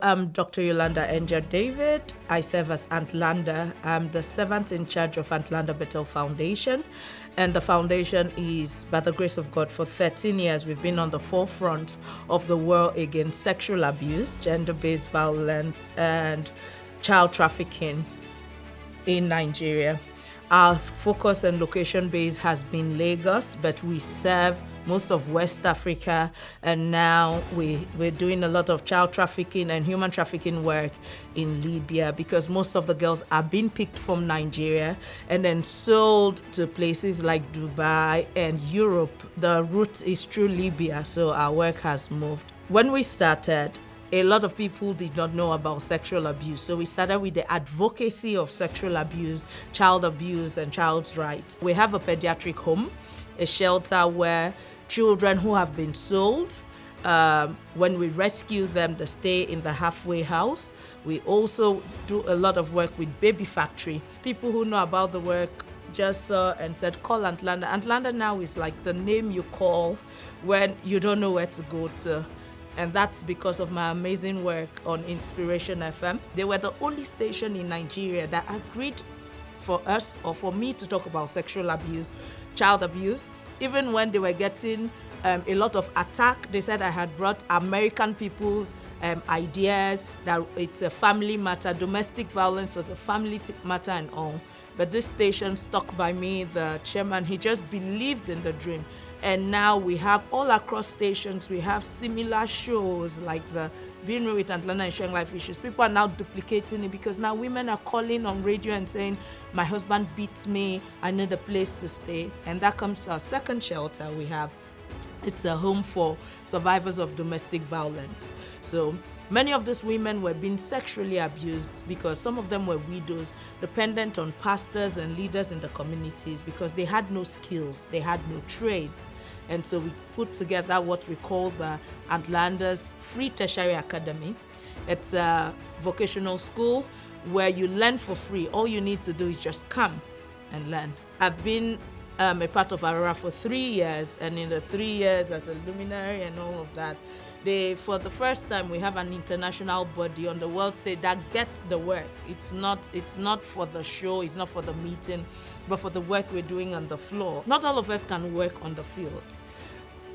I'm Dr. Yolanda N. David. I serve as Aunt Landa. I'm the seventh in charge of Aunt Landa Bethel Foundation. And the foundation is, by the grace of God, for 13 years, we've been on the forefront of the war against sexual abuse, gender-based violence, and child trafficking in Nigeria. Our focus and location base has been Lagos, but we serve most of West Africa, and now we're doing a lot of child trafficking and human trafficking work in Libya, because most of the girls are being picked from Nigeria and then sold to places like Dubai and Europe. The route is through Libya, so our work has moved. When we started, a lot of people did not know about sexual abuse. So we started with the advocacy of sexual abuse, and child's rights. We have a pediatric home, a shelter where children who have been sold, when we rescue them, they stay in the halfway house. We also do a lot of work with Baby Factory. People who know about the work just saw and said, call Aunt Landa. Aunt Landa now is like the name you call when you don't know where to go to. And that's because of my amazing work on Inspiration FM. They were the only station in Nigeria that agreed for us, or for me, to talk about sexual abuse, child abuse. Even when they were getting a lot of attack, they said I had brought American people's ideas, that it's a family matter, domestic violence was a family matter and all. But this station stuck by me, the chairman, he just believed in the dream. And now we have all across stations, we have similar shows like the Being Real with Atlanta and Sharing Life Issues. People are now duplicating it, because now women are calling on radio and saying, my husband beats me, I need a place to stay. And that comes to our second shelter we have. It's a home for survivors of domestic violence. So many of these women were being sexually abused because some of them were widows, dependent on pastors and leaders in the communities, because they had no skills, they had no trades. And so we put together what we call the Aunt Landa's Free Tertiary Academy. It's a vocational school where you learn for free. All you need to do is just come and learn. I've been a part of Aurora for 3 years, and in the 3 years as a luminary and all of that, for the first time, we have an international body on the world stage that gets the work. It's not for the show, it's not for the meeting, but for the work we're doing on the floor. Not all of us can work on the field.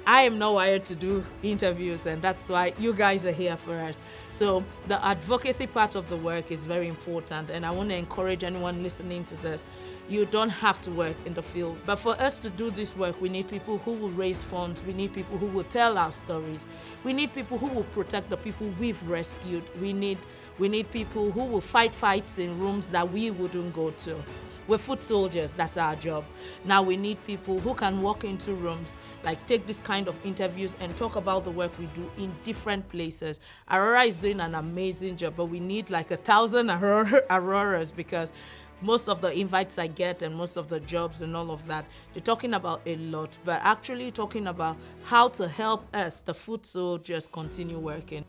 I am not wired to do interviews, and that's why you guys are here for us. So the advocacy part of the work is very important, and I want to encourage anyone listening to this. You don't have to work in the field. But for us to do this work, we need people who will raise funds. We need people who will tell our stories. We need people who will protect the people we've rescued. We need people who will fight fights in rooms that we wouldn't go to. We're foot soldiers, that's our job. Now we need people who can walk into rooms, like take this kind of interviews and talk about the work we do in different places. Aurora is doing an amazing job, but we need like 1,000 Auroras, because most of the invites I get and most of the jobs and all of that, they're talking about a lot, but actually talking about how to help us, the foot soldiers, continue working.